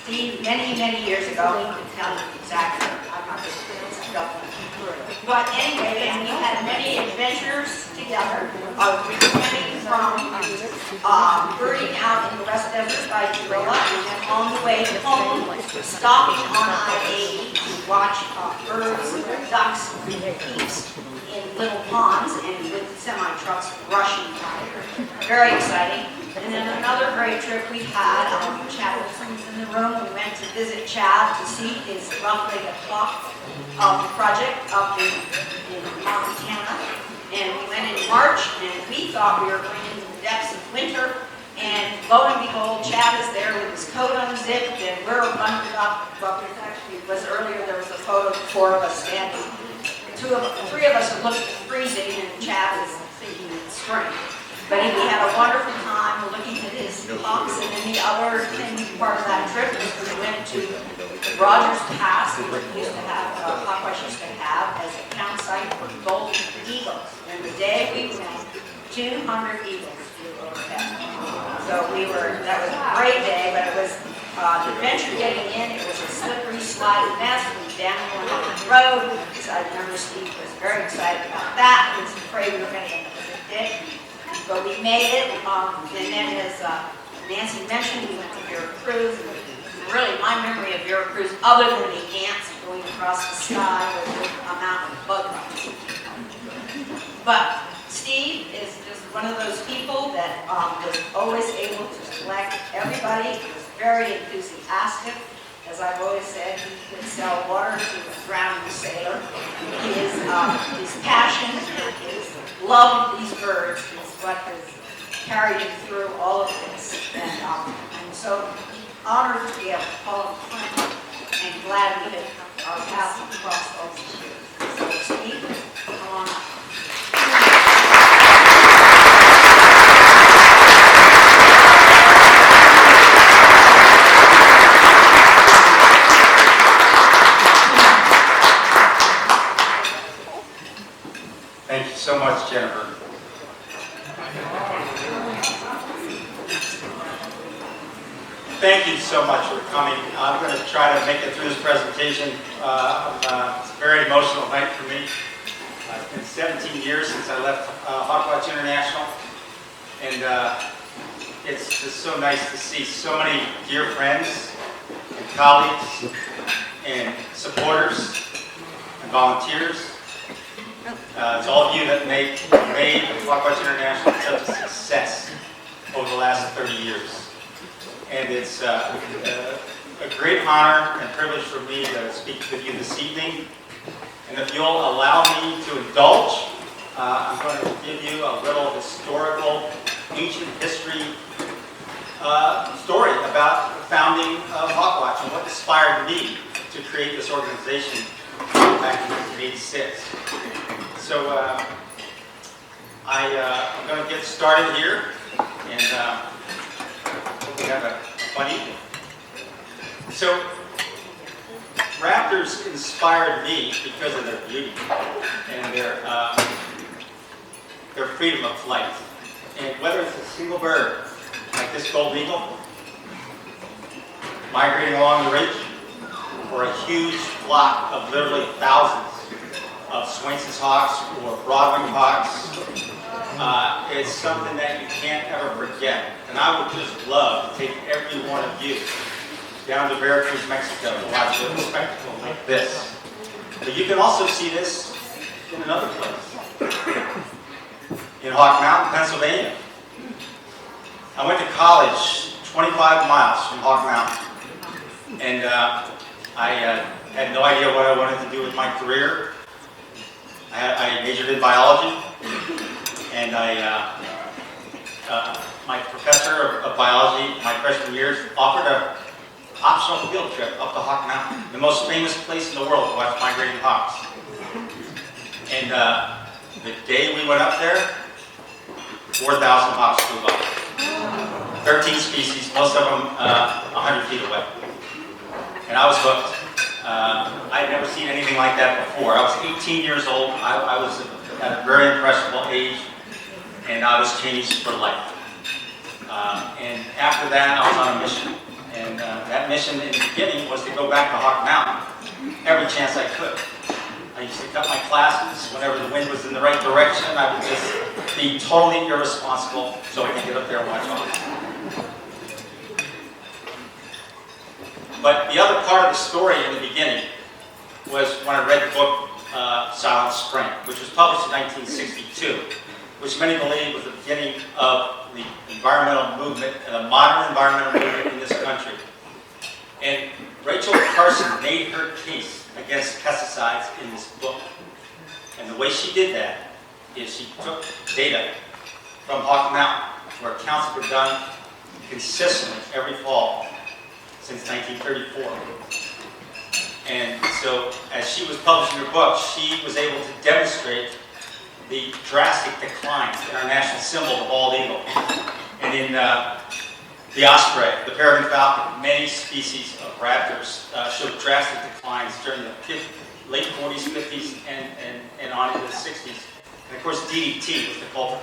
Steve, many, many years ago, he could tell you exactly. I'm not just but anyway, and we had many adventures together, returning from birding out in the West Desert by gorilla, and then on the way home, stopping on I-80 to watch birds, ducks, geese in little ponds, and with semi-trucks rushing by. Very exciting. And then another great trip we had, Chad Wilson's in the room. We went to visit Chad to see his roughly a clock project up in Montana. And we went in March, and we thought we were going into the depths of winter. And lo and behold, Chad is there with his coat unzipped, and we're bundled up. Well, it was earlier, there was a photo of the four of us standing. Three of us are looking freezing, and Chad is thinking it's spring. But we had a wonderful time looking at his clocks, and then the other thing, part of that trip was we went to Rogers Pass, which we used to have, Hawkwash used to have as a campsite for golden eagles. And the day we went, 200 eagles flew overhead. So that was a great day, but it was the adventure getting in. It was a slippery, sliding mess. We down going on the road. So I remember Steve was very excited about that. He was afraid we were going to end up in a ditch. But we made it, and then as Nancy mentioned, we went to Veracruz. Really, my memory of Veracruz, other than the ants going across the sky, was a mountain of bug bites. But Steve is just one of those people that was always able to select everybody. He was very enthusiastic. As I've always said, he could sell water to a drowning sailor. His passion, his love of these birds is what has carried him through all of this. And I'm so honored to be able to call him a friend and glad we had our paths across all these years. So Steve, come on up. Thank you so much, Jennifer. Thank you so much for coming. I'm going to try to make it through this presentation. It's a very emotional night for me. It's been 17 years since I left Hawkwatch International, and it's just so nice to see so many dear friends and colleagues and supporters and volunteers. It's all of you that made Hawkwatch International such a success over the last 30 years. And it's a great honor and privilege for me to speak with you this evening. And if you'll allow me to indulge, I'm going to give you a little historical, ancient history story about the founding of Hawkwatch and what inspired me to create this organization back in 1986. So I'm going to get started here, and hope we have a fun evening. So raptors inspired me because of their beauty and their freedom of flight. And whether it's a single bird, like this golden eagle, migrating along the ridge, or a huge flock of literally thousands of Swainson's hawks or broadwing hawks, it's something that you can't ever forget. And I would just love to take every one of you down to Veracruz, Mexico to watch a spectacle like this. But you can also see this in another place, in Hawk Mountain, Pennsylvania. I went to college 25 miles from Hawk Mountain, and I had no idea what I wanted to do with my career. I majored in biology, and my professor of biology my freshman year offered an optional field trip up to Hawk Mountain, the most famous place in the world to watch migrating hawks. And the day we went up there, 4,000 hawks flew by. 13 species, most of them 100 feet away. And I was hooked. I had never seen anything like that before. I was 18 years old. I was at a very impressionable age, and I was changed for life. And after that, I was on a mission. And that mission in the beginning was to go back to Hawk Mountain every chance I could. I used to cut my classes whenever the wind was in the right direction. I would just be totally irresponsible so I could get up there and watch Hawks. But the other part of the story in the beginning was when I read the book Silent Spring, which was published in 1962, which many believe was the beginning of the environmental movement, the modern environmental movement in this country. And Rachel Carson made her case against pesticides in this book. And the way she did that is she took data from Hawk Mountain, where counts have been done consistently every fall since 1934. And so as she was publishing her book, she was able to demonstrate the drastic declines in our national symbol, the bald eagle. And in the osprey, the peregrine falcon, many species of raptors showed drastic declines during the late 40s, 50s, and on into the 60s. And of course, DDT was the culprit.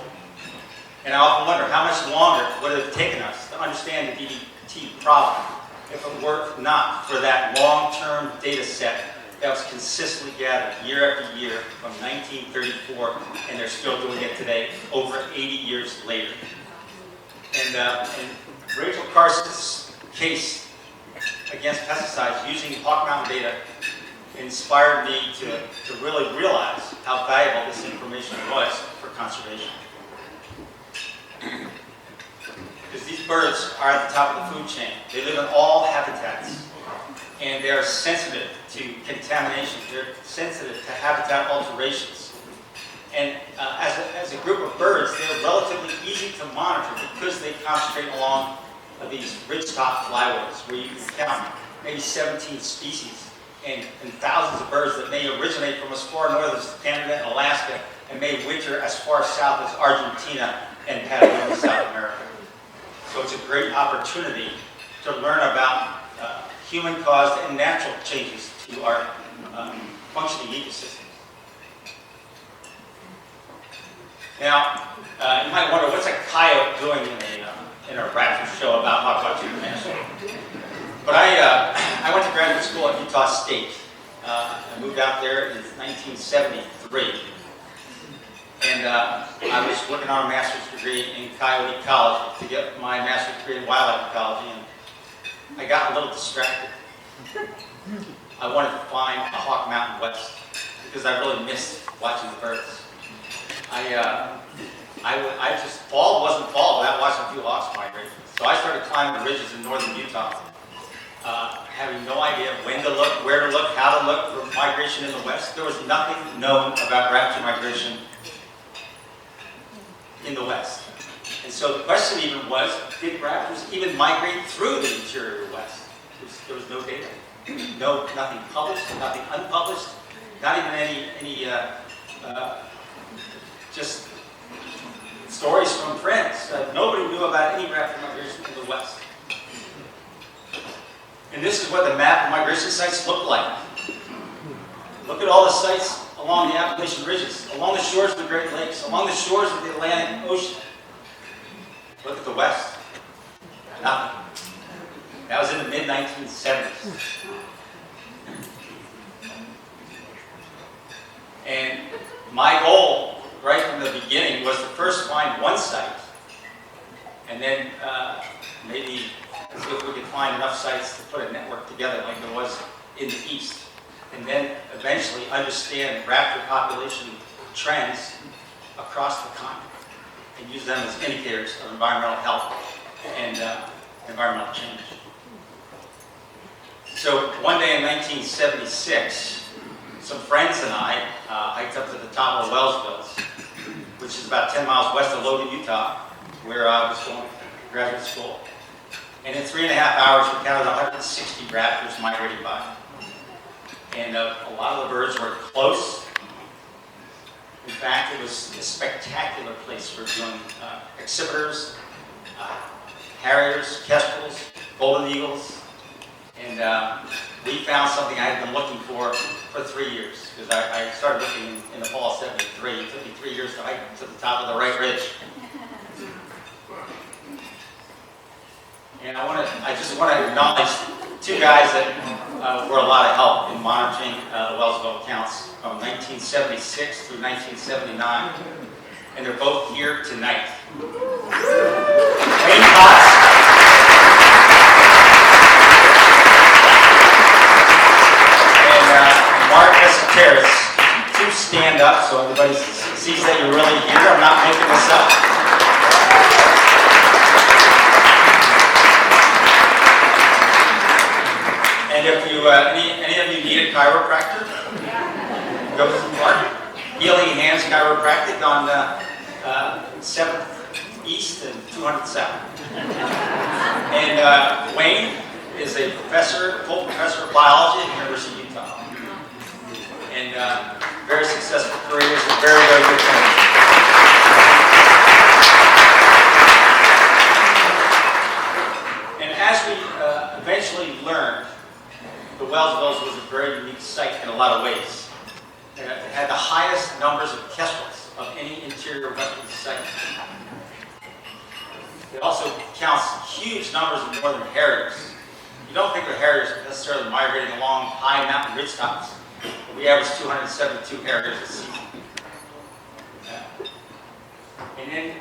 And I often wonder how much longer would it have taken us to understand the DDT problem if it were not for that long-term data set that was consistently gathered year after year from 1934, and they're still doing it today, over 80 years later. And Rachel Carson's case against pesticides using Hawk Mountain data inspired me to really realize how valuable this information was for conservation. Because these birds are at the top of the food chain. They live in all habitats, and they are sensitive to contamination. They're sensitive to habitat alterations. And as a group of birds, they're relatively easy to monitor because they concentrate along these ridgetop flyways where you can count maybe 17 species and thousands of birds that may originate from as far north as Canada and Alaska and may winter as far south as Argentina and Patagonia, South America. So it's a great opportunity to learn about human-caused and natural changes to our functioning ecosystems. Now, you might wonder, what's a coyote doing in a raptor show about Hawk International? But I went to graduate school at Utah State. I moved out there in 1973. And I was working on a master's degree in coyote ecology to get my master's degree in wildlife ecology, and I got a little distracted. I wanted to find a Hawk Mountain West because I really missed watching the birds. I just, fall wasn't fall without watching a few hawks migrate. So I started climbing the ridges in northern Utah, having no idea when to look, where to look, how to look for migration in the west. There was nothing known about raptor migration in the west. And so the question even was, did raptors even migrate through the interior west? There was no data. Nothing published, nothing unpublished, not even any just stories from friends. Nobody knew about any raptor migration in the west. And this is what the map of migration sites look like. Look at all the sites along the Appalachian ridges, along the shores of the Great Lakes, along the shores of the Atlantic Ocean. Look at the west. Nothing. That was in the mid-1970s. And my goal, right from the beginning, was to first find one site, and then maybe see if we could find enough sites to put a network together like there was in the east. And then eventually understand raptor population trends across the continent and use them as indicators of environmental health and environmental change. So one day in 1976, some friends and I hiked up to the top of the Wellsvilles, which is about 10 miles west of Logan, Utah, where I was going to graduate school. And in 3.5 hours, we counted 160 raptors migrating by. And a lot of the birds were close. In fact, it was a spectacular place for doing accipiters, harriers, kestrels, golden eagles. And we found something I had been looking for 3 years. Because I started looking in the fall of '73. It took me 3 years to hike to the top of the right ridge. And I just want to acknowledge two guys that were a lot of help in monitoring the Wellsville accounts from 1976 through 1979, and they're both here tonight. Wayne Potts and Mark Esoteris. Two stand up so everybody sees that you're really here. I'm not making this up. And if you, any of you need a chiropractor, go to Mark. Healing Hands Chiropractic on 7th East and 200 South. And Wayne is a professor, full professor of biology at the University of Utah. And very successful careers and very, very good friends. And as we eventually learned, the Wellsvilles was a very unique site in a lot of ways. It had the highest numbers of kestrels of any interior wetland site. It also counts huge numbers of northern harriers. You don't think of harriers necessarily migrating along high mountain ridgetops. We average 272 harriers a season. And then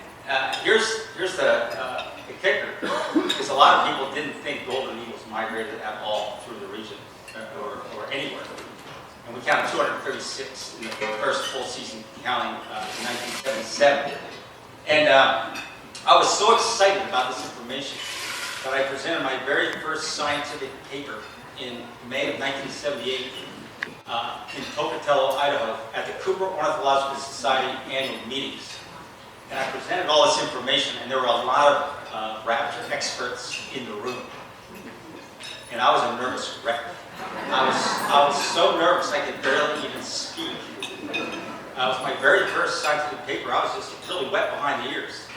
here's the kicker, because a lot of people didn't think golden eagles migrated at all through the region or anywhere. And we counted 236 in the first full season counting in 1977. And I was so excited about this information that I presented my very first scientific paper in May of 1978 in Pocatello, Idaho, at the Cooper Ornithological Society annual meetings. And I presented all this information, and there were a lot of raptor experts in the room. And I was a nervous wreck. I was so nervous I could barely even speak. It was my very first scientific paper. I was just really wet behind the ears.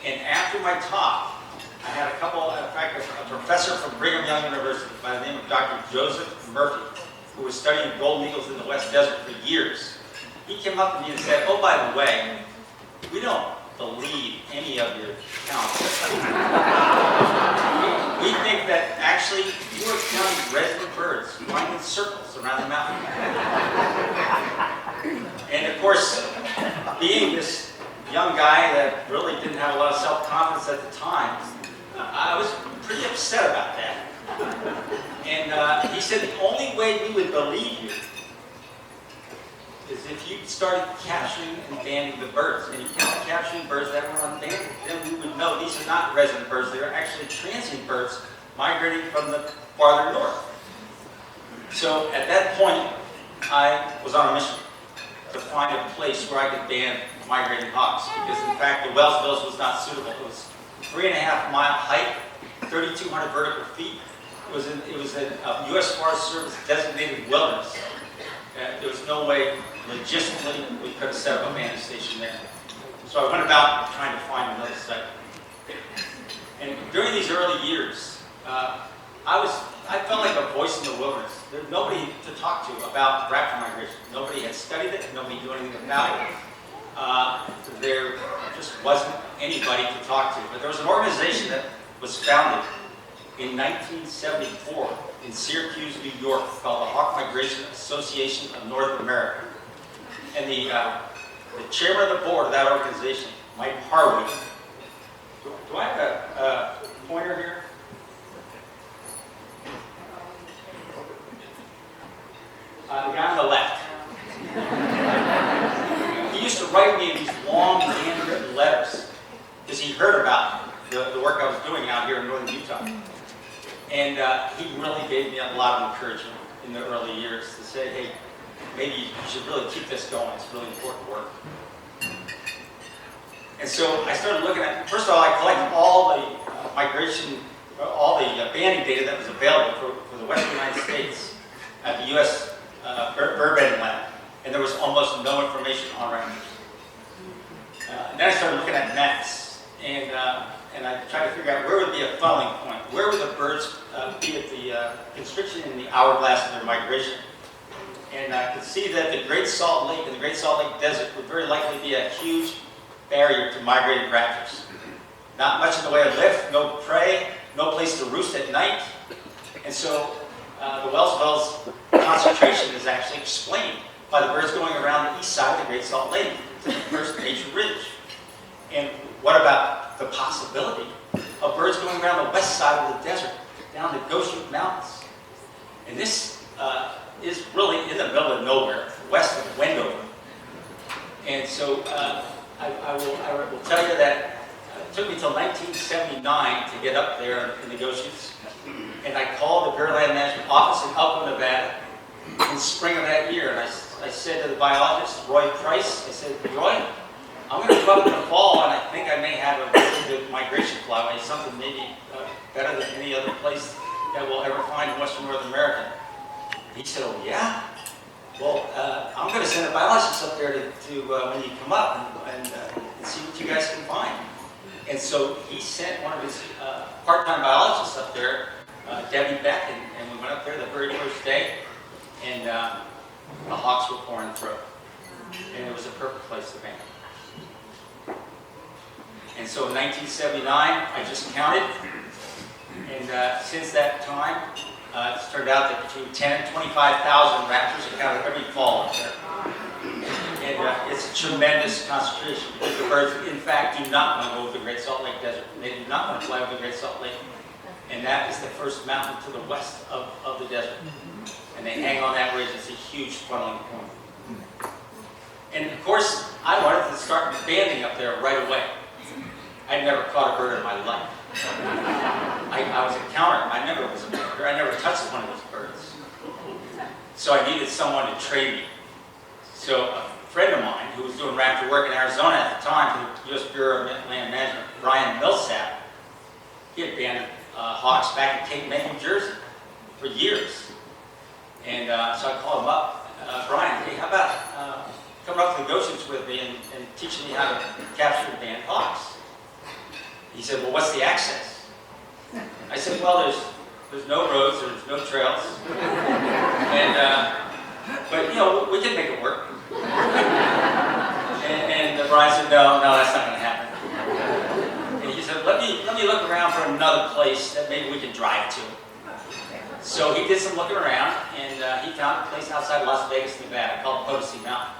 And after my talk, I had a couple, in fact, a professor from Brigham Young University by the name of Dr. Joseph Murphy, who was studying golden eagles in the West Desert for years. He came up to me and said, "Oh, by the way, we don't believe any of your counts. We think that actually you are counting resident birds flying in circles around the mountain." And of course, being this young guy that really didn't have a lot of self-confidence at the time, I was pretty upset about that. And he said the only way we would believe you is if you started capturing and banding the birds. And if you started capturing birds that were unbanded, then we would know these are not resident birds, they are actually transient birds migrating from the farther north. So at that point, I was on a mission to find a place where I could ban migrating hawks, because in fact the Wellsvilles was not suitable. It was 3.5-mile height, 3,200 vertical feet. It was a U.S. Forest Service designated wilderness. There was no way, logistically, we could have set up a banding station there. So I went about trying to find another site. And during these early years, I felt like a voice in the wilderness. There was nobody to talk to about raptor migration. Nobody had studied it. Nobody knew anything about it. There just wasn't anybody to talk to. But there was an organization that was founded in 1974 in Syracuse, New York, called the Hawk Migration Association of North America. And the chairman of the board of that organization, Mike Harwood. Do I have a pointer here? The guy on the left. He used to write me these long handwritten letters because he heard about the work I was doing out here in northern Utah. And he really gave me a lot of encouragement in the early years to say, hey, maybe you should really keep this going. It's really important work. And so I started looking at, first of all, I collected all the migration, all the banding data that was available for the Western United States at the U.S. Bird banding lab. And there was almost no information on raptors. And then I started looking at maps, and I tried to figure out where would be a funneling point. Where would the birds be at the constriction in the hourglass of their migration? And I could see that the Great Salt Lake and the Great Salt Lake Desert would very likely be a huge barrier to migrating raptors. Not much in the way of lift, no prey, no place to roost at night. And so the Wellsville's concentration is actually explained by the birds going around the east side of the Great Salt Lake to the first major ridge. And what about the possibility of birds going around the west side of the desert, down the Goshen Mountains? And this is really in the middle of nowhere, west of Wendover. And so I will tell you that it took me till 1979 to get up there in the Goshens. And I called the Bureau of Land Management office in Elko, Nevada in spring of that year. And I said to the biologist, Roy Price, I said, Roy, I'm going to go up in the fall, and I think I may have a really good migration flyway, something maybe better than any other place that we'll ever find in Western North America. He said, oh yeah? Well, I'm going to send a biologist up there to when you come up and see what you guys can find. And so he sent one of his part-time biologists up there, Debbie Beck, and we went up there the very first day, and the hawks were pouring through. And it was a perfect place to band. And so in 1979, I just counted, and since that time, it's turned out that between 10 and 25,000 raptors are counted every fall up there. And it's a tremendous concentration because the birds, in fact, do not want to go over the Great Salt Lake Desert. They do not want to fly over the Great Salt Lake. And that is the first mountain to the west of the desert. And they hang on that ridge. It's a huge funneling point. And of course, I wanted to start banding up there right away. I'd never caught a bird in my life. I was a counter. I never was a bander. I never touched one of those birds. So I needed someone to train me. So a friend of mine who was doing raptor work in Arizona at the time for the U.S. Bureau of Land Management, Brian Millsap, he had banded hawks back in Cape May, New Jersey for years. And so I called him up, Brian, hey, how about coming up to the Goshens with me and teaching me how to capture and band hawks? He said, well, what's the access? I said, well, there's no roads, there's no trails. But, you know, we can make it work. And Brian said, no, that's not going to happen. And he said, let me look around for another place that maybe we can drive to. So he did some looking around, and he found a place outside Las Vegas, Nevada, called Potosi Mountain.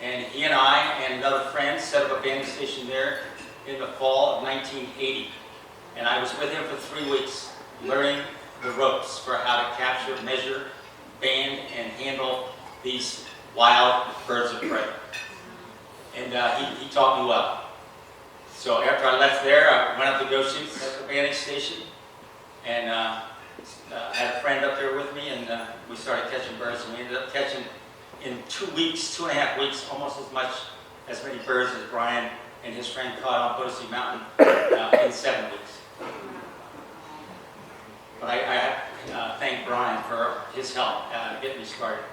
And he and I and another friend set up a banding station there in the fall of 1980. And I was with him for 3 weeks, learning the ropes for how to capture, measure, band, and handle these wild birds of prey. And he taught me well. So after I left there, I went up to Goshens at the banding station, and had a friend up there with me, and we started catching birds, and we ended up catching in 2 weeks, 2.5 weeks, almost as many birds as Brian and his friend caught on Potosi Mountain in 7 weeks. But I thank Brian for his help getting me started.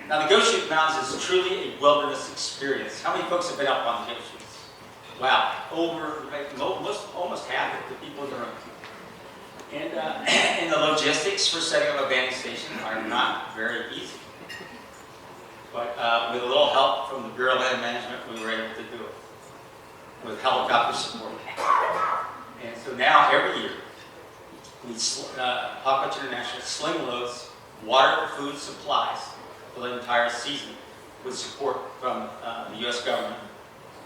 Now the Goshen Mountains is truly a wilderness experience. How many folks have been up on the Goshens? Wow, almost half of the people in the room. And the logistics for setting up a banding station are not very easy. But with a little help from the Bureau of Land Management, we were able to do it with helicopter support. And so now every year, Hawkwatch International sling loads water, food, supplies for the entire season with support from the U.S. government.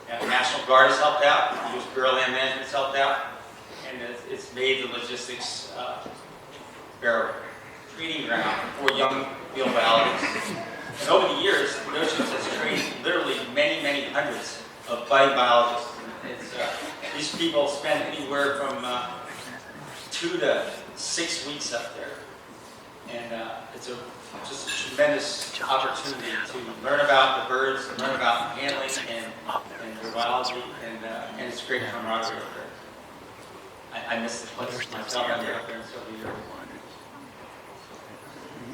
And the National Guard has helped out, the U.S. Bureau of Land Management has helped out, and it's made the logistics bearable. Training ground for young field biologists. And over the years, the Goshens has trained literally many, many hundreds of budding biologists. These people spend anywhere from 2 to 6 weeks up there. And it's just a tremendous opportunity to learn about the birds, learn about handling and their biology, and it's great camaraderie up there. I miss the place myself. I've been up there in several years.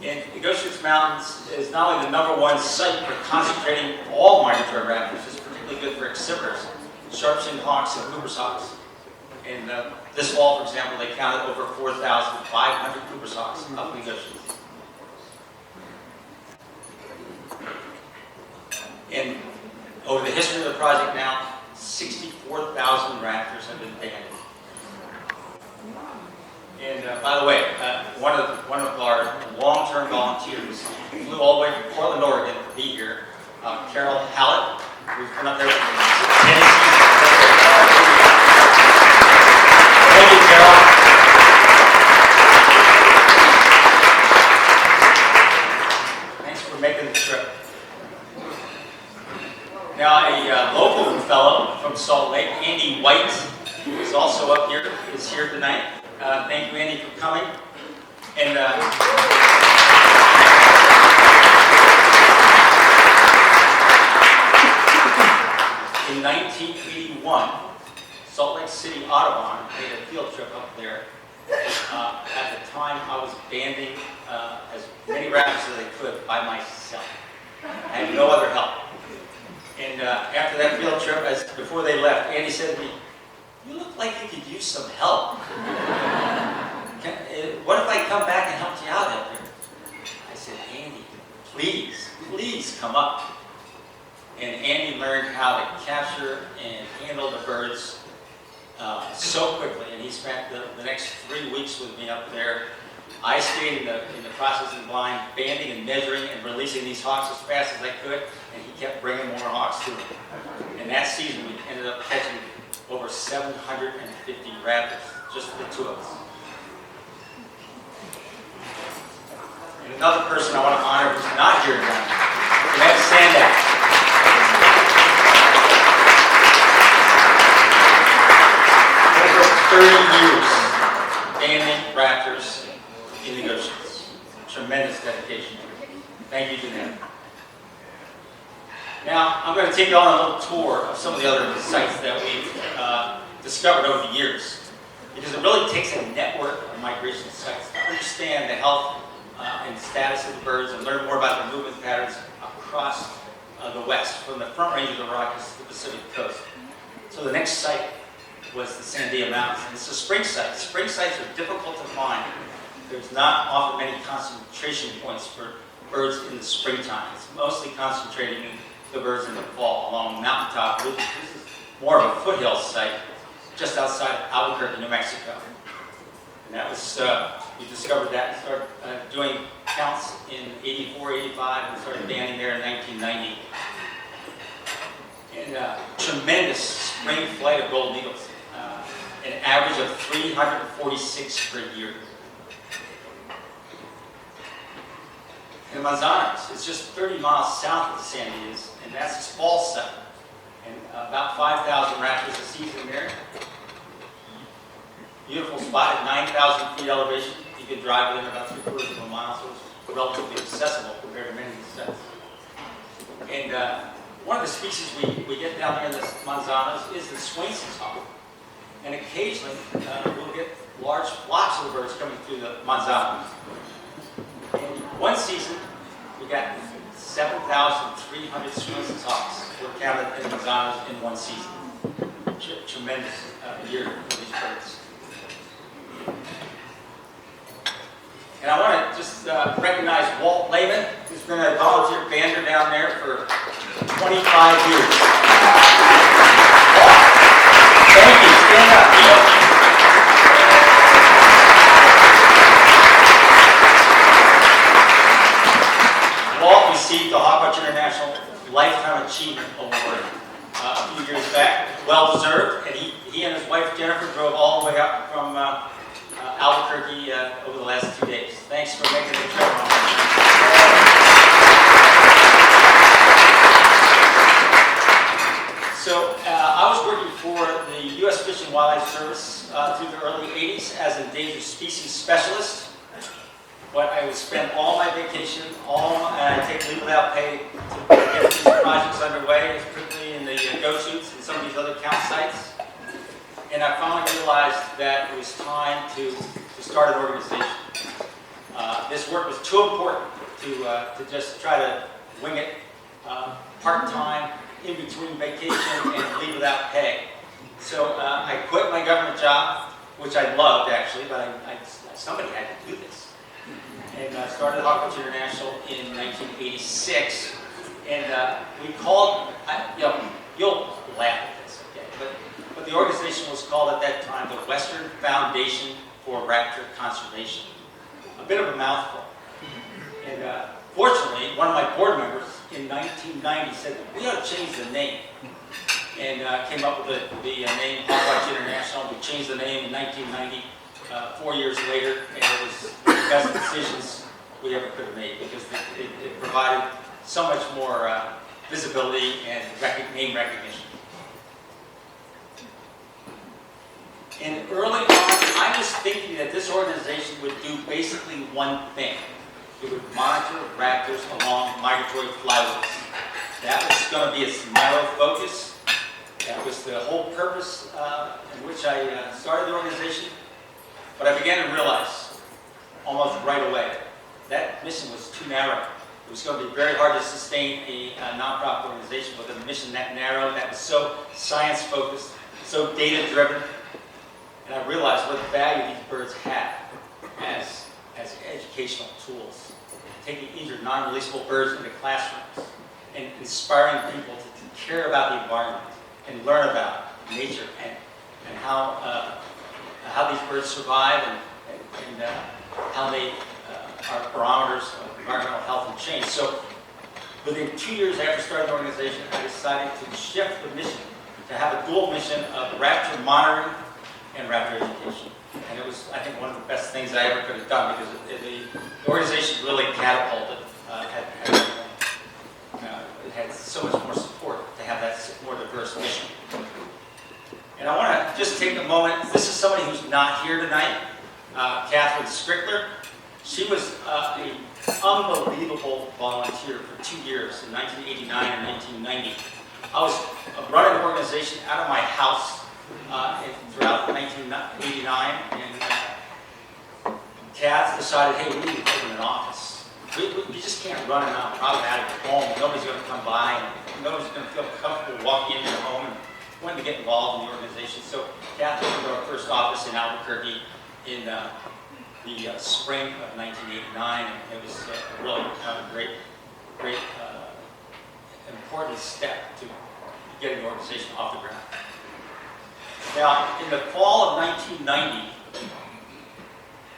And the Goshens Mountains is not only the #1 site for concentrating all migratory raptors, it's particularly good for exhibitors, sharp-shinned hawks and Cooper's hawks. And this fall, for example, they counted over 4,500 Cooper's hawks up in the Goshens. And over the history of the project now, 64,000 raptors have been banded. And by the way, one of long-term volunteers. Flew all the way from Portland, Oregon to be here. Carol Hallett, who's been up there for 10 seasons. Thank you, Carol. Thanks for making the trip. Now, a local fellow from Salt Lake, Andy White, is also up here, is here tonight. Thank you, Andy, for coming. And in 1981, Salt Lake City Audubon made a field trip up there. At the time, I was banding as many raptors as I could by myself. I had no other help. And after that field trip, before they left, Andy said to me, "You look like you could use some help. What if I come back and help you out up here?" I said, "Andy, please come up." And Andy learned how to capture and handle the birds so quickly, and he spent the next 3 weeks with me up there. I stayed in the processing blind, banding and measuring and releasing these hawks as fast as I could, and he kept bringing more hawks to him. And that season, we ended up catching over 750 raptors, just the two of us. And another person I want to honor who's not here tonight, Matt Sandak. Over 30 years banding raptors in the oceans. Tremendous dedication. Thank you, Jeanette. Now, I'm going to take you on a little tour of some of the other sites that we've discovered over the years, because it really takes a network of migration sites to understand the health and status of the birds and learn more about their movement patterns across the West, from the Front Range of the Rockies to the Pacific Coast. So the next site was the Sandia Mountains, and it's a spring site. Spring sites are difficult to find. There's not often many concentration points for birds in the springtime. It's mostly concentrating in the birds in the fall along mountaintop ridges. This is more of a foothill site just outside of Albuquerque, New Mexico. And that was, we discovered that and started doing counts in 84, 85, and started banding there in 1990. And tremendous spring flight of golden eagles, an average of 346 per year. And Manzanas is just 30 miles south of the Sandias, and that's its fall site. And about 5,000 raptors a season there. Beautiful spot at 9,000 feet elevation. You can drive within about 3/4 of a mile, so it's relatively accessible compared to many of these sites. And one of the species we get down there in the Manzanas is the Swainson's hawk. And occasionally we'll get large flocks of birds coming through the Manzanas. One season, we got 7,300 Swainson's hawks were counted in the Manzanas in one season. Tremendous year for these birds. And I want to just recognize Walt Lehman, who's been a volunteer bander down there for 25 years. Walt, thank you. Stand up. Walt received the Hawkwatch International Lifetime Achievement Award a few years back. Well deserved, and he and his wife Jennifer drove all the way up from Albuquerque over the last 2 days. Thanks for making the trip. So I was working for the U.S. Fish and Wildlife Service through the early 80s as an endangered species specialist. But I would spend all my vacation, and I'd take leave without pay to get these projects underway, particularly in the goat shoots and some of these other count sites. And I finally realized that it was time to start an organization. This work was too important to just try to wing it part-time, in between vacation and leave without pay. So I quit my government job, which I loved actually, but somebody had to do this. And started Hawkwatch International in 1986. And we called, you'll laugh at this, okay? But the organization was called at that time the Western Foundation for Raptor Conservation. A bit of a mouthful. And fortunately, one of my board members in 1990 said, we ought to change the name. And came up with the name Hawkwatch International. We changed the name in 1990, 4 years later, and it was the best decisions we ever could have made because it provided so much more visibility and name recognition. And early on, I was thinking that this organization would do basically one thing. It would monitor raptors along migratory flyways. That was going to be its narrow focus. That was the whole purpose in which I started the organization. But I began to realize almost right away that mission was too narrow. It was going to be very hard to sustain a nonprofit organization with a mission that narrow, that was so science-focused, so data-driven. And I realized what value these birds have as educational tools. Taking injured, non-releasable birds into classrooms and inspiring people to care about the environment and learn about nature and how these birds survive and how they are barometers of environmental health and change. So within 2 years after starting the organization, I decided to shift the mission to have a dual mission of raptor monitoring and raptor education. And it was, I think, one of the best things I ever could have done because the organization really catapulted. It had so much more support to have that more diverse mission. And I want to just take a moment. This is somebody who's not here tonight, Catherine Strickler. She was an unbelievable volunteer for 2 years in 1989 and 1990. I was running the organization out of my house throughout 1989, and Kath decided, hey, we need to open an office. We just can't run a nonprofit out of your home. Nobody's going to come by, and nobody's going to feel comfortable walking into your home and wanting to get involved in the organization. So Kath opened our first office in Albuquerque in the spring of 1989, and it was a really great important step to getting the organization off the ground. Now, in the fall of 1990,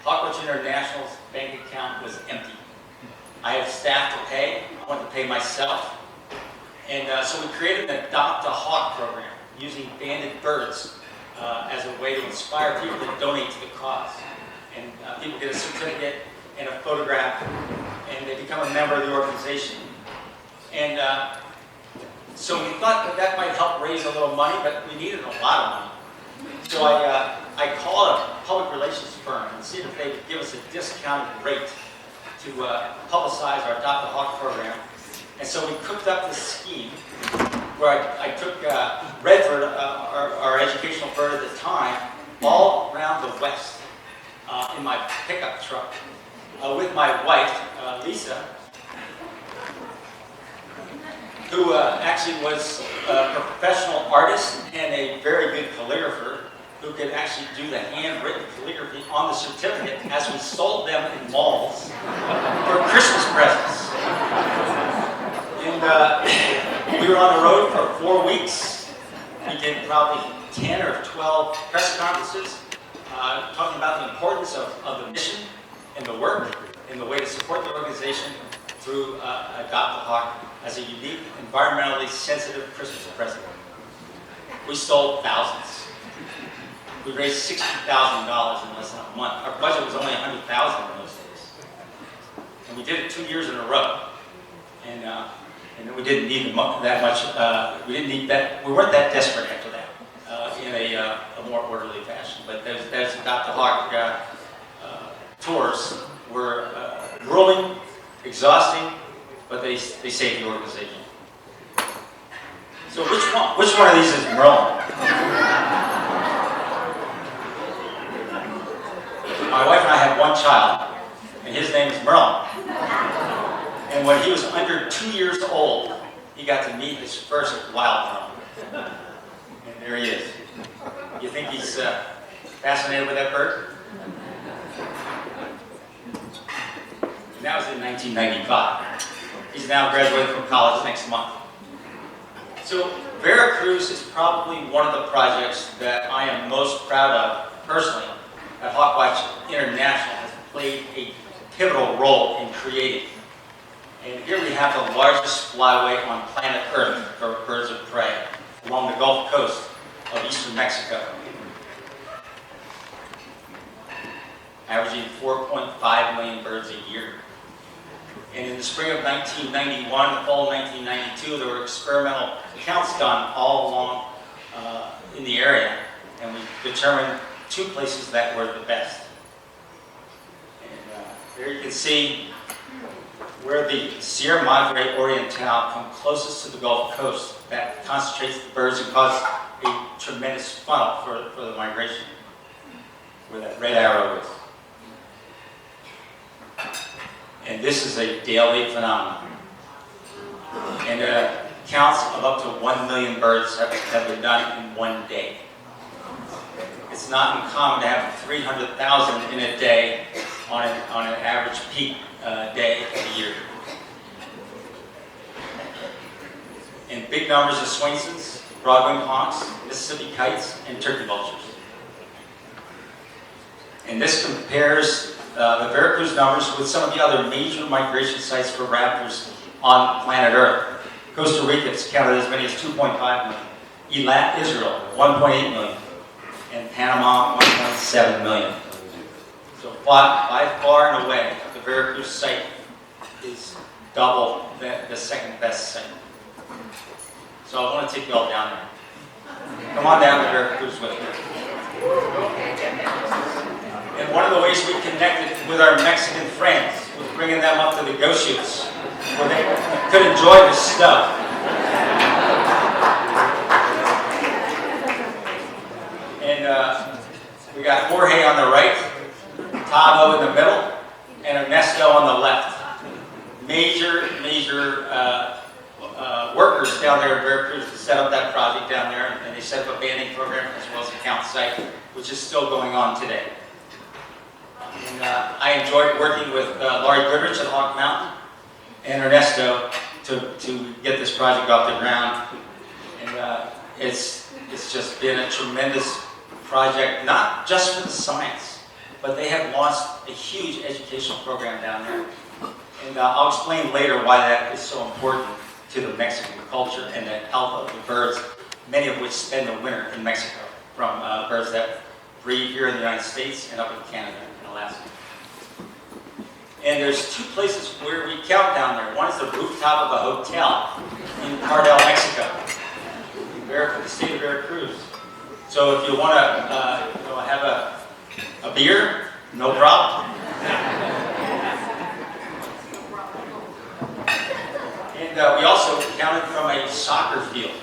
Hawkwatch International's bank account was empty. I had staff to pay. I wanted to pay myself. And so we created an Adopt a Hawk program using banded birds as a way to inspire people to donate to the cause. And people get a certificate and a photograph, and they become a member of the organization. And so we thought that might help raise a little money, but we needed a lot of money. So I called a public relations firm and see if they would give us a discounted rate to publicize our Adopt a Hawk program. And so we cooked up this scheme where I took Redford, our educational bird at the time, all around the West in my pickup truck with my wife, Lisa, who actually was a professional artist and a very good calligrapher who could actually do the handwritten calligraphy on the certificate as we sold them in malls for Christmas presents. And we were on the road for 4 weeks. We did probably 10 or 12 press conferences talking about the importance of the mission and the work and the way to support the organization through Adopt a Hawk as a unique, environmentally sensitive Christmas present. We sold thousands. We raised $60,000 in less than a month. Our budget was only $100,000 in those days. And we did it 2 years in a row. And then we didn't need that much, we weren't that desperate after that in a more orderly fashion. But those Adopt a Hawk tours were grueling, exhausting, but they saved the organization. So which one of these is Merlin? My wife and I had one child, and his name is Merlin. And when he was under 2 years old, he got to meet his first wild Merlin. And there he is. You think he's fascinated with that bird? And that was in 1995. He's now graduating from college next month. So Veracruz is probably one of the projects that I am most proud of personally that Hawkwatch International has played a pivotal role in creating. And here we have the largest flyway on planet Earth for birds of prey along the Gulf Coast of eastern Mexico, averaging 4.5 million birds a year. And in the spring of 1991, the fall of 1992, there were experimental counts done all along in the area, and we determined 2 places that were the best. And there you can see where the Sierra Madre Oriental come closest to the Gulf Coast. That concentrates the birds and causes a tremendous funnel for the migration, where that red arrow is. And this is a daily phenomenon. And counts of up to 1 million birds have been done in one day. It's not uncommon to have 300,000 in a day on an average peak day of the year. And big numbers of Swainsons, broadwing hawks, Mississippi kites, and turkey vultures. And this compares the Veracruz numbers with some of the other major migration sites for raptors on planet Earth. Costa Rica is counted as many as 2.5 million. Israel, 1.8 million. And Panama, 1.7 million. So by far and away, the Veracruz site is double the second best site. So I want to take you all down there. Come on down to Veracruz with me. And one of the ways we connected with our Mexican friends was bringing them up to the go shoots, where they could enjoy the snow. And we got Jorge on the right, Tavo in the middle, and Ernesto on the left. Major workers down there in Veracruz to set up that project down there, and they set up a banding program as well as a count site, which is still going on today. And I enjoyed working with Laurie Goodrich at Hawk Mountain and Ernesto to get this project off the ground. And it's just been a tremendous project, not just for the science, but they have launched a huge educational program down there. And I'll explain later why that is so important to the Mexican culture and the health of the birds, many of which spend the winter in Mexico, from birds that breed here in the United States and up in Canada and Alaska. And there's 2 places where we count down there. One is the rooftop of a hotel in Cardel, Mexico, in the state of Veracruz. So if you want to have a beer, no problem. And we also counted from a soccer field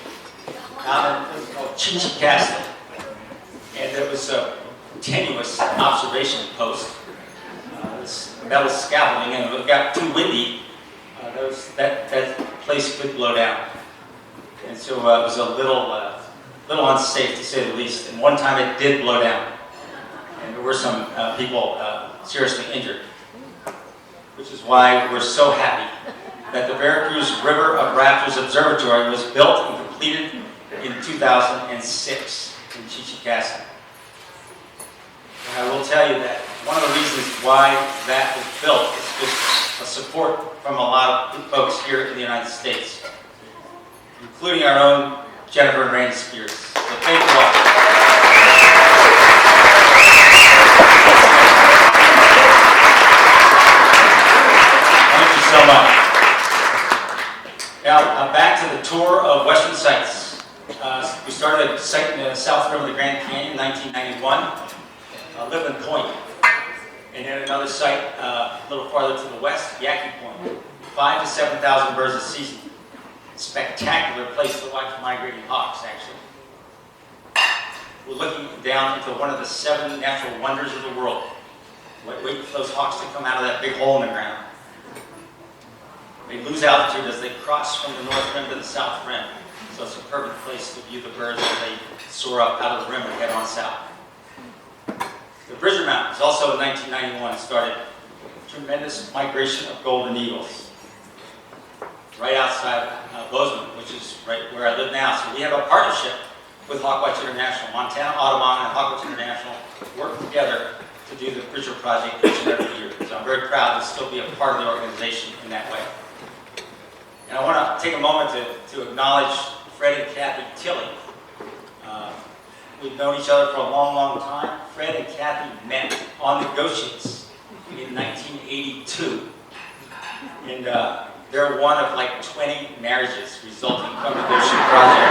out in a place called Chichicasta. And there was a tenuous observation post. This metal scaffolding, and if it got too windy, that place could blow down. And so it was a little unsafe, to say the least. And one time it did blow down. And there were some people seriously injured. Which is why we're so happy that the Veracruz River of Raptors Observatory was built and completed in 2006 in Chichicasta. And I will tell you that one of the reasons why that was built is just a support from a lot of folks here in the United States, including our own Jennifer and Randy Spears. So thank you all. Thank you so much. Now, back to the tour of Western sites. We started a site in the south rim of the Grand Canyon in 1991, Liveland Point. And then another site a little farther to the west, Yaqui Point. 5,000 to 7,000 birds a season. Spectacular place to watch migrating hawks, actually. We're looking down into one of the 7 natural wonders of the world. Wait for those hawks to come out of that big hole in the ground. They lose altitude as they cross from the north rim to the south rim. So it's a perfect place to view the birds as they soar up out of the rim and head on south. The Bridger Mountains, also in 1991, started a tremendous migration of golden eagles. Right outside Bozeman, which is right where I live now. So we have a partnership with Hawkwatch International. Montana, Audubon, and Hawkwatch International work together to do the Bridger Project each and every year. So I'm very proud to still be a part of the organization in that way. And I want to take a moment to acknowledge Fred and Kathy Tilley. We've known each other for a long, long time. Fred and Kathy met on negotiates in 1982. And they're one of like 20 marriages resulting from the negotiate project.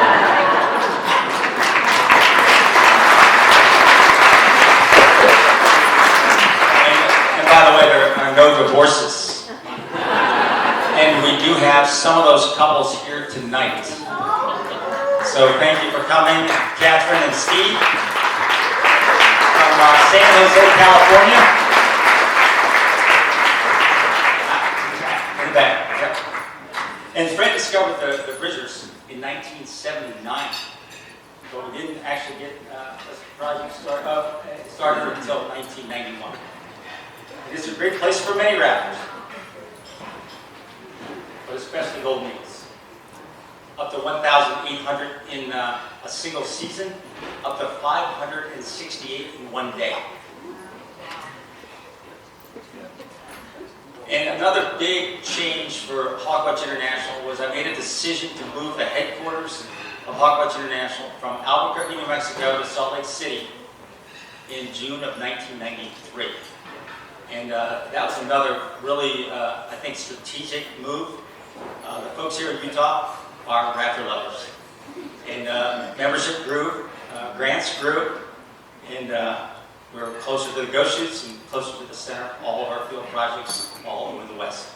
And by the way, there are no divorces. And we do have some of those couples here tonight. So thank you for coming, Catherine and Steve from San Jose, California. In the back. Yep. And Fred discovered the Bridgers in 1979. But we didn't actually get this project started until 1991. It's a great place for many rappers, but especially Golden Eagles. Up to 1,800 in a single season, up to 568 in one day. And another big change for Hawkwatch International was I made a decision to move the headquarters of Hawkwatch International from Albuquerque, New Mexico to Salt Lake City in June of 1993. And that was another really, I think, strategic move. The folks here in Utah are Raptor lovers. And membership grew, grants grew, and we're closer to the Go Shoots and closer to the center, all of our field projects all over the West.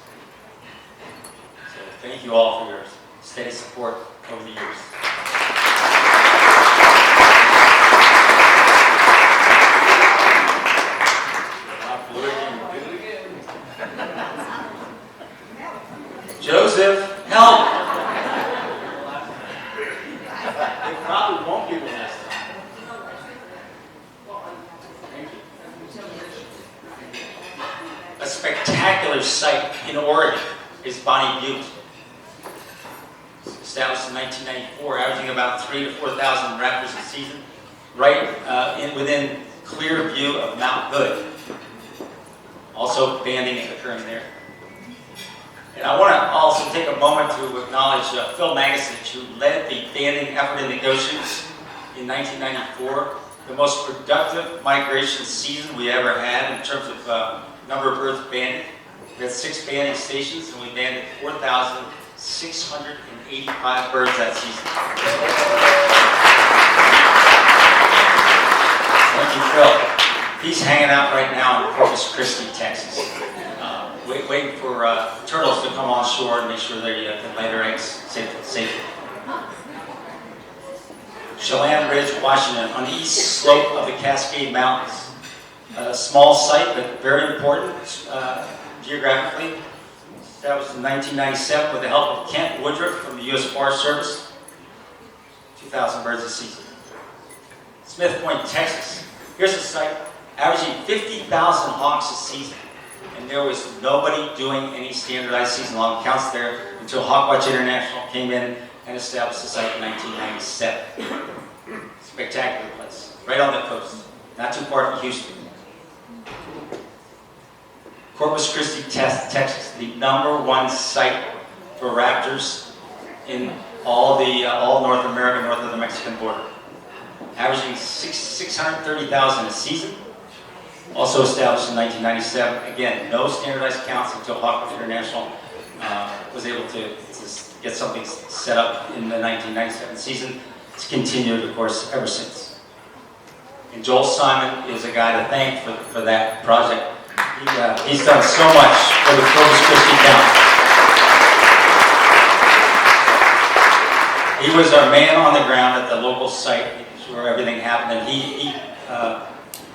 So thank you all for your steady support over the years. Joseph, help! It probably won't be the last time. Thank you. A spectacular site in Oregon is Bonnie Butte. Established in 1994, averaging about 3,000 to 4,000 raptors a season, right within clear view of Mount Hood. Also banding occurring there. And I want to also take a moment to acknowledge Phil Magasich, who led the banding effort in the Go Shoots in 1994. The most productive migration season we ever had in terms of number of birds banded. We had 6 banding stations, and we banded 4,685 birds that season. Thank you, Phil. He's hanging out right now in Corpus Christi, Texas. Waiting for turtles to come on shore and make sure they can lay their eggs safely. Chelan Ridge, Washington, on the east slope of the Cascade Mountains. A small site, but very important geographically. Established in 1997 with the help of Kent Woodruff from the U.S. Forest Service. 2,000 birds a season. Smith Point, Texas. Here's a site averaging 50,000 hawks a season. And there was nobody doing any standardized season-long counts there until Hawkwatch International came in and established the site in 1997. Spectacular place, right on the coast, not too far from Houston. Corpus Christi, Texas, the #1 site for raptors in all North America, north of the Mexican border. Averaging 630,000 a season. Also established in 1997. Again, no standardized counts until Hawkwatch International was able to get something set up in the 1997 season. It's continued, of course, ever since. And Joel Simon is a guy to thank for that project. He's done so much for the Corpus Christi County. He was our man on the ground at the local site, making sure everything happened, and he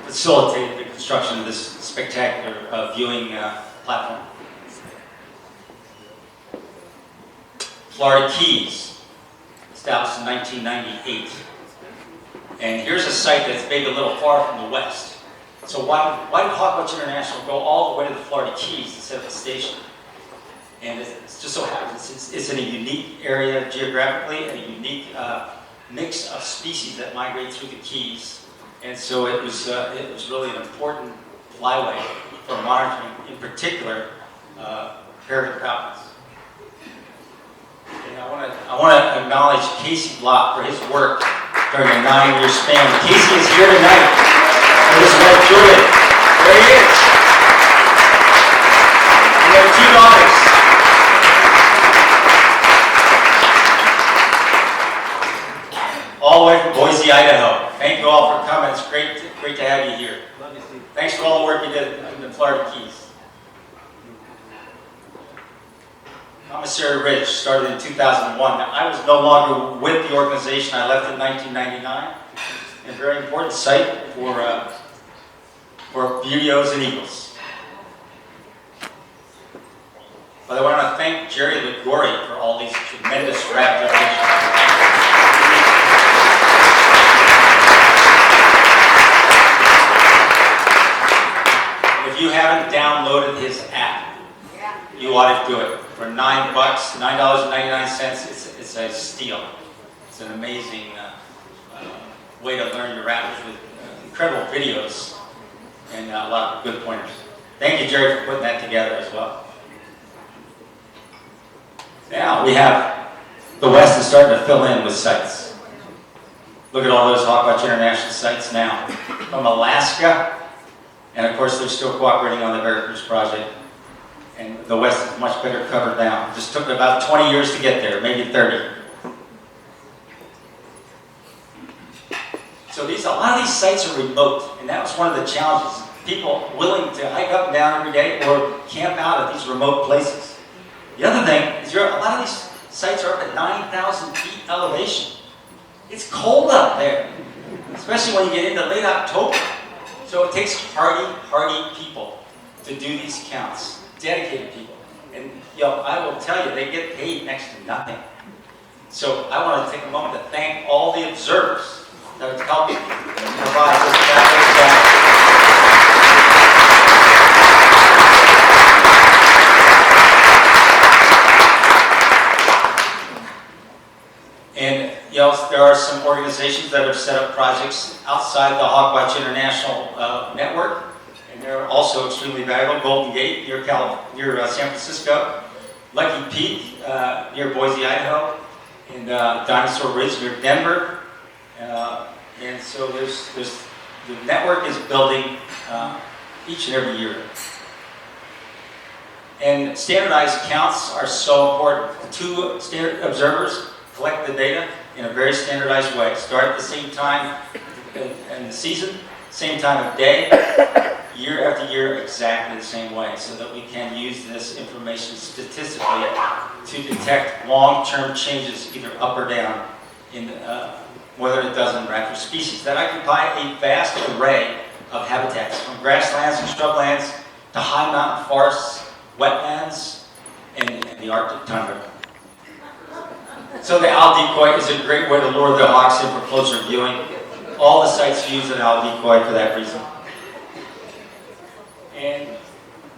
facilitated the construction of this spectacular viewing platform. Florida Keys, established in 1998. And here's a site that's maybe a little far from the west. So why did Hawkwatch International go all the way to the Florida Keys to set up a station? And it just so happens it's in a unique area geographically, and a unique mix of species that migrate through the Keys. And so it was really an important flyway for monitoring, in particular, peregrine falcons. And I want to acknowledge Casey Block for his work during a 9-year span. Casey is here tonight for his wife Julia. There he is. We have 2 daughters. All the way from Boise, Idaho. Thank you all for coming. It's great to have you here. Thanks for all the work you did in the Florida Keys. Commissary Ridge started in 2001. Now, I was no longer with the organization. I left in 1999. A very important site for BDOs and Eagles. But I want to thank Jerry Ligori for all these tremendous rap donations. If you haven't downloaded his app, you ought to do it. For $9, $9.99, it's a steal. It's an amazing way to learn your rappers with incredible videos and a lot of good pointers. Thank you, Jerry, for putting that together as well. Now we have the West is starting to fill in with sites. Look at all those Hawkwatch International sites now. From Alaska, and of course they're still cooperating on the Veracruz project. And the West is much better covered now. It just took about 20 years to get there, maybe 30. So a lot of these sites are remote, and that was one of the challenges. People willing to hike up and down every day or camp out at these remote places. The other thing is a lot of these sites are up at 9,000 feet elevation. It's cold up there, especially when you get into late October. So it takes hardy people to do these counts. Dedicated people. And I will tell you, they get paid next to nothing. So I want to take a moment to thank all the observers that have helped provide this fabulous data. And there are some organizations that have set up projects outside the Hawkwatch International network. And they're also extremely valuable. Golden Gate near San Francisco, Lucky Peak near Boise, Idaho, and Dinosaur Ridge near Denver. And so the network is building each and every year. And standardized counts are so important. The 2 standard observers collect the data in a very standardized way. Start at the same time in the season, same time of day. Year after year, exactly the same way, so that we can use this information statistically to detect long-term changes, either up or down, in whether it does in raptor species that occupy a vast array of habitats, from grasslands and shrublands to high mountain forests, wetlands, and the Arctic tundra. So the owl decoy is a great way to lure the hawks in for closer viewing. All the sites use an owl decoy for that reason. And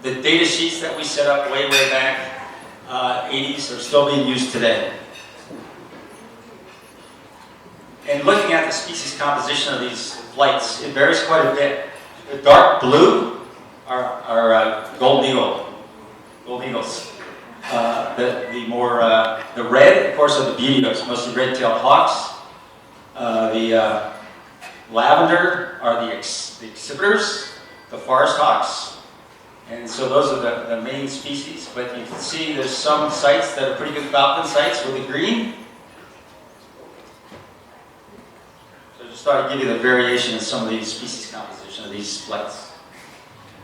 the data sheets that we set up way back, 80s, are still being used today. And looking at the species composition of these flights, it varies quite a bit. The dark blue are golden eagles. The red, of course, are the BDOs, mostly red-tailed hawks. The lavender are the exhibitors, the forest hawks. And so those are the main species. But you can see there's some sites that are pretty good falcon sites with the green. So I just thought I'd give you the variation in some of these species composition of these flights.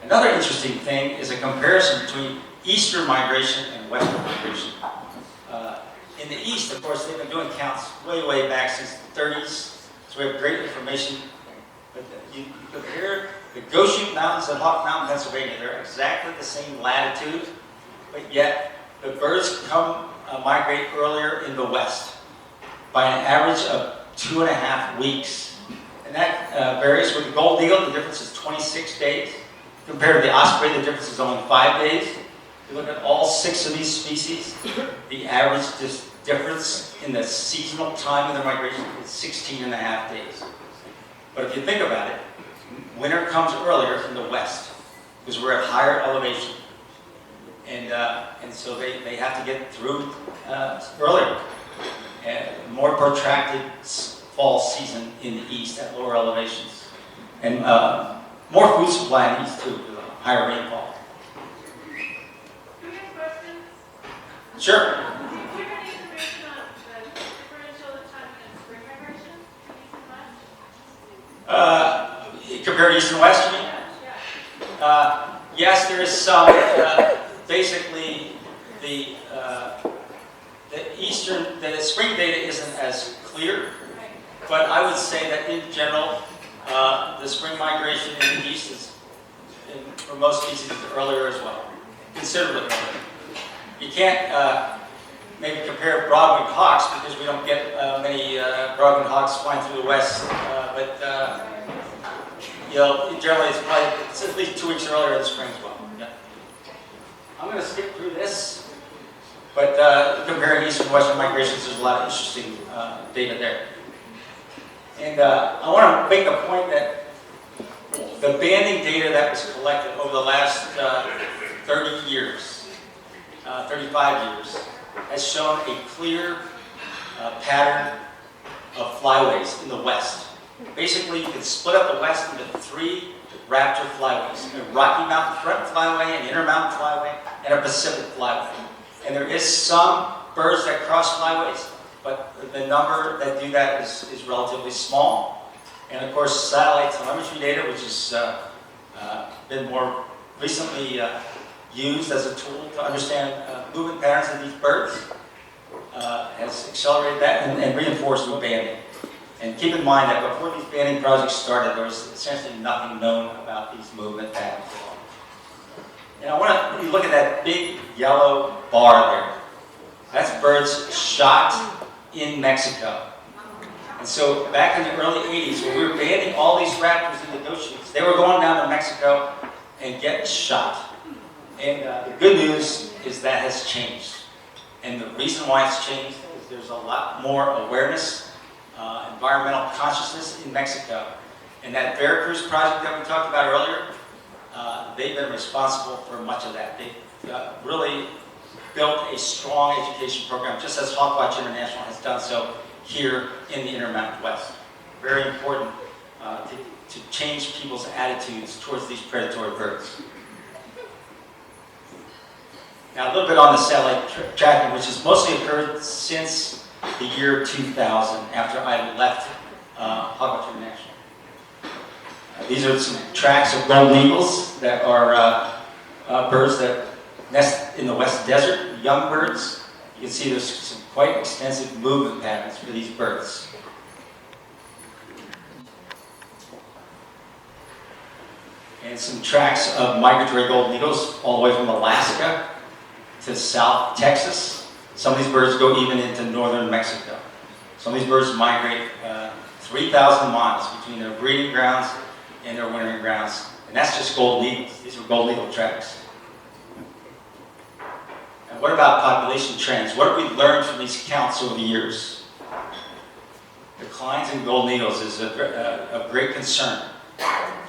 Another interesting thing is a comparison between eastern migration and western migration. In the east, of course, they've been doing counts way back since the 30s. So we have great information. But you compare the Goshute Mountains and Hawk Mountain, Pennsylvania. They're exactly the same latitude, but yet the birds migrate earlier in the west by an average of 2.5 weeks. And that varies with the gold eagle. The difference is 26 days. Compared to the osprey, the difference is only 5 days. If you look at all 6 of these species, the average difference in the seasonal time of their migration is 16.5 days. But if you think about it, winter comes earlier from the west because we're at higher elevation. And so they have to get through earlier. And more protracted fall season in the east at lower elevations. And more food supply in the east too, with higher rainfall. Do we have questions? Sure. Do you have any information on the differential timing of spring migration? East and west? Compared to east and west, you mean? Yeah. Yes, there is some. Basically, the spring data isn't as clear, but I would say that in general, the spring migration in the east is, for most species, earlier as well, considerably earlier. You can't maybe compare broad-winged hawks because we don't get many broad-winged hawks flying through the west, but generally it's at least 2 weeks earlier in the spring as well. Yeah. I'm going to skip through this, but comparing eastern and western migrations, there's a lot of interesting data there. And I want to make the point that the banding data that was collected over the last 30 years, 35 years, has shown a clear pattern of flyways in the west. Basically, you can split up the west into 3 raptor flyways: a Rocky Mountain Front Flyway, an Intermountain Flyway, and a Pacific Flyway. And there is some birds that cross flyways, but the number that do that is relatively small. And of course, satellite telemetry data, which has been more recently used as a tool to understand movement patterns of these birds, has accelerated that and reinforced the banding. And keep in mind that before these banding projects started, there was essentially nothing known about these movement patterns. And I want to look at that big yellow bar there. That's birds shot in Mexico. And so back in the early 80s, when we were banding all these raptors in the negotiations, they were going down to Mexico and getting shot. And the good news is that has changed. And the reason why it's changed is there's a lot more awareness, environmental consciousness in Mexico. And that Veracruz project that we talked about earlier, they've been responsible for much of that. They've really built a strong education program, just as Hawkwatch International has done so here in the Intermountain West. Very important to change people's attitudes towards these predatory birds. Now, a little bit on the satellite tracking, which has mostly occurred since the year 2000, after I left Hawkwatch International. These are some tracks of golden eagles that are birds that nest in the West Desert, young birds. You can see there's some quite extensive movement patterns for these birds. And some tracks of migratory golden eagles all the way from Alaska to South Texas. Some of these birds go even into northern Mexico. Some of these birds migrate 3,000 miles between their breeding grounds and their wintering grounds. And that's just golden eagles. These are golden eagle tracks. And what about population trends? What have we learned from these counts over the years? Declines in golden eagles is of great concern.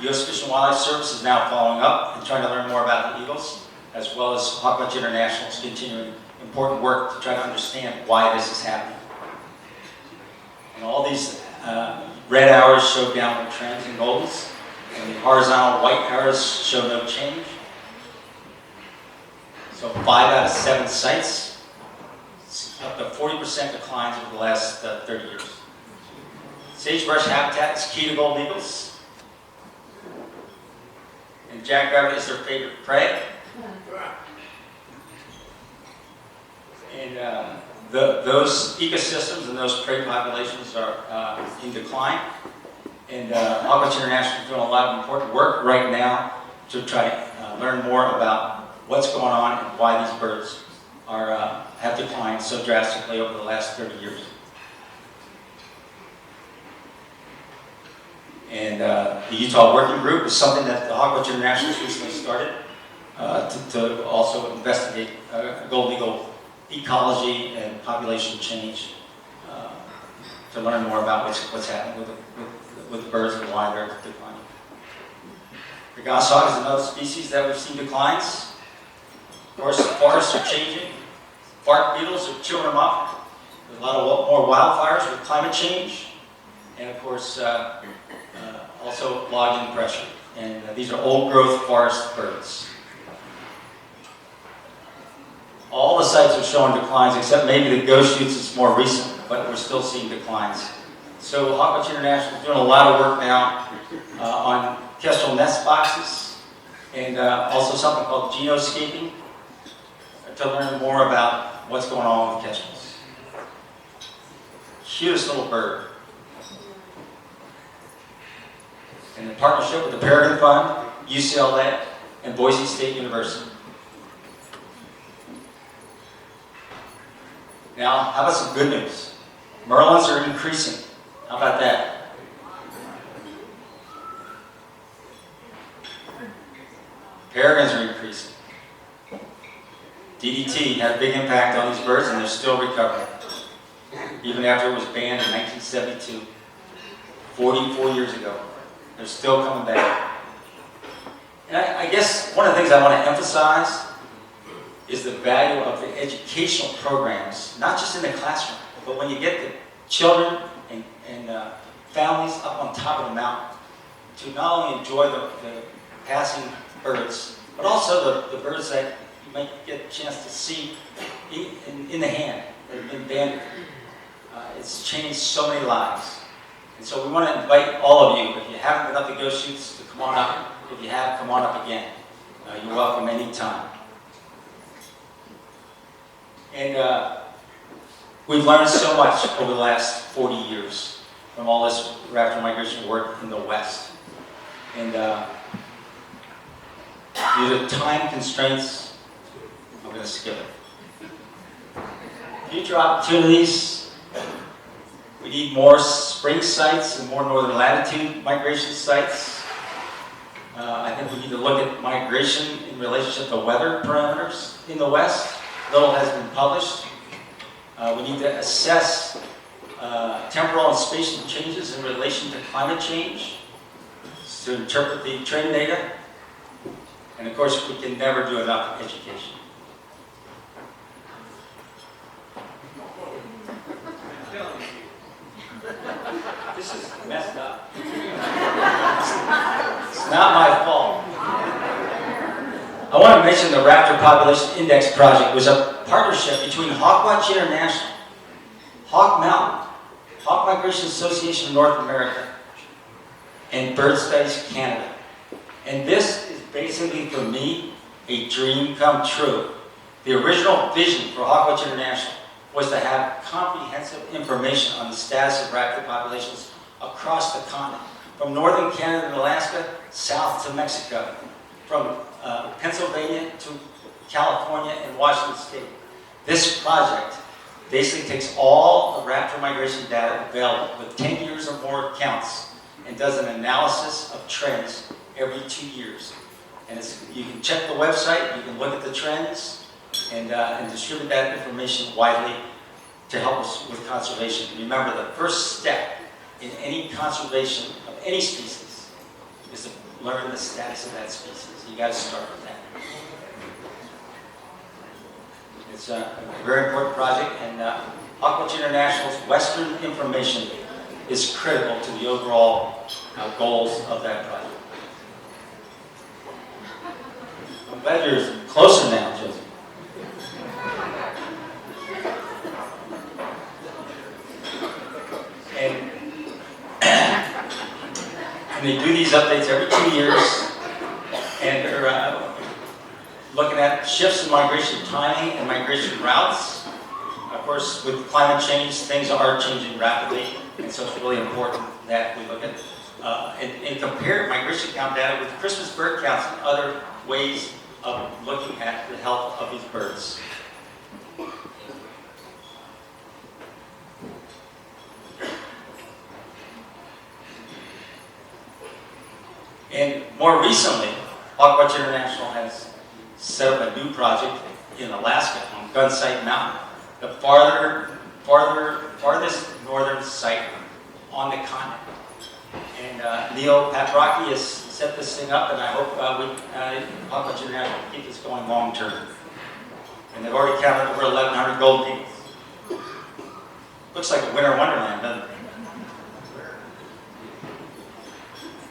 U.S. Fish and Wildlife Service is now following up and trying to learn more about the eagles, as well as Hawkwatch International is continuing important work to try to understand why this is happening. And all these red arrows show downward trends in goldens, and the horizontal white arrows show no change. So 5 out of 7 sites, up to 40% declines over the last 30 years. Sagebrush habitat is key to golden eagles. And jackrabbit is their favorite prey. And those ecosystems and those prey populations are in decline. And Hawkwatch International is doing a lot of important work right now to try to learn more about what's going on and why these birds have declined so drastically over the last 30 years. And the Utah Working Group is something that the Hawkwatch International has recently started to also investigate golden eagle ecology and population change, to learn more about what's happening with the birds and why they're declining. The goshawk is another species that we've seen declines. Of course, the forests are changing. Bark beetles are chewing them up. There's a lot of more wildfires with climate change. And of course, also logging pressure. And these are old-growth forest birds. All the sites are showing declines, except maybe the ghost shoots is more recent, but we're still seeing declines. So Hawkwatch International is doing a lot of work now on kestrel nest boxes, and also something called genoscaping to learn more about what's going on with kestrels. Cutest little bird. In partnership with the Peregrine Fund, UCLA, and Boise State University. Now, how about some good news? Merlins are increasing. How about that? Peregrines are increasing. DDT had a big impact on these birds, and they're still recovering. Even after it was banned in 1972, 44 years ago. They're still coming back. And I guess one of the things I want to emphasize is the value of the educational programs, not just in the classroom, but when you get the children and families up on top of the mountain to not only enjoy the passing birds, but also the birds that you might get a chance to see in the hand that have been banded. It's changed so many lives. And so we want to invite all of you, if you haven't been up to ghost shoots, to come on up. If you have, come on up again. You're welcome anytime. And we've learned so much over the last 40 years from all this raptor migration work in the West. And due to time constraints, I'm going to skip it. Future opportunities. We need more spring sites and more northern latitude migration sites. I think we need to look at migration in relationship to weather parameters in the West. Little has been published. We need to assess temporal and spatial changes in relation to climate change to interpret the trend data. And of course, we can never do enough education. This is messed up. It's not my fault. I want to mention the Raptor Population Index Project was a partnership between Hawkwatch International, Hawk Mountain, Hawk Migration Association of North America, and Bird Studies Canada. And this is basically, for me, a dream come true. The original vision for Hawkwatch International was to have comprehensive information on the status of raptor populations across the continent, from northern Canada and Alaska, south to Mexico, from Pennsylvania to California and Washington State. This project basically takes all the raptor migration data available with 10 years or more counts and does an analysis of trends every 2 years. And you can check the website, you can look at the trends, and distribute that information widely to help us with conservation. Remember, the first step in any conservation of any species is to learn the status of that species. You got to start with that. It's a very important project, and Hawkwatch International's Western information is critical to the overall goals of that project. I'm glad you're closer now, Joseph. And they do these updates every 2 years, and they're looking at shifts in migration timing and migration routes. Of course, with climate change, things are changing rapidly, and so it's really important that we look at and compare migration count data with Christmas bird counts and other ways of looking at the health of these birds. And more recently, Hawkwatch International has set up a new project in Alaska on Gunsight Mountain, the farthest northern site on the continent. And Neil Paprocki has set this thing up, and I hope Hawkwatch International will keep this going long term. and they've already counted over 1,100 gold beetles. Looks like a winter wonderland, doesn't it?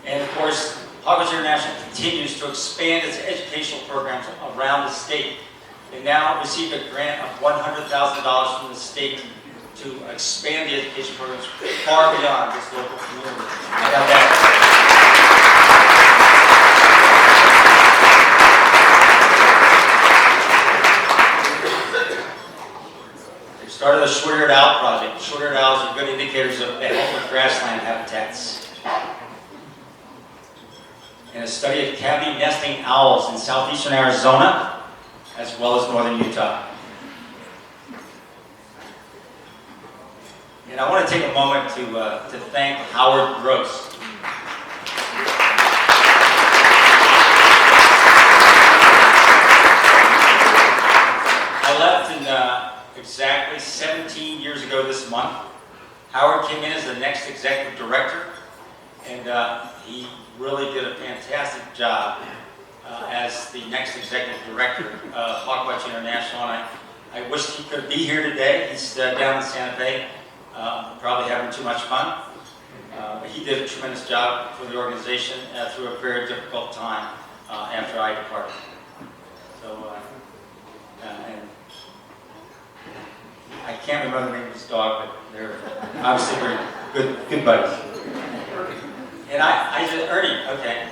And of course, Hogwarts International continues to expand its educational programs around the state. They now received a grant of $100,000 from the state to expand the education programs far beyond this local community. They started a short-eared owl project. Short-eared owls are good indicators of healthy grassland habitats. And a study of cavity nesting owls in southeastern Arizona, as well as northern Utah. And I want to take a moment to thank Howard Gross. I left in exactly 17 years ago this month. Howard came in as the next executive director, and he really did a fantastic job as the next executive director of Hogwarts International. And I wished he could be here today. He's down in Santa Fe, probably having too much fun. But he did a tremendous job for the organization through a very difficult time after I departed. So, and I can't remember the name of his dog, but they're obviously very good buddies. And Ernie, okay.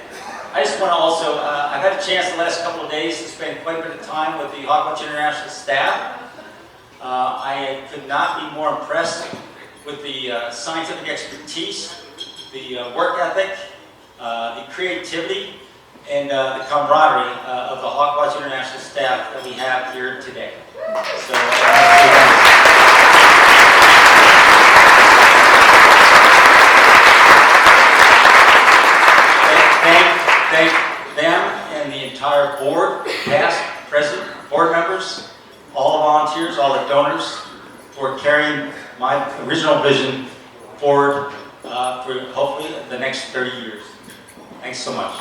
I just want to also, I've had a chance the last couple of days to spend quite a bit of time with the Hogwarts International staff. I could not be more impressed with the scientific expertise, the work ethic, the creativity, and the camaraderie of the Hogwarts International staff that we have here today. So, thank them and the entire board, past, present, board members, all the volunteers, all the donors, for carrying my original vision forward for hopefully the next 30 years. Thanks so much.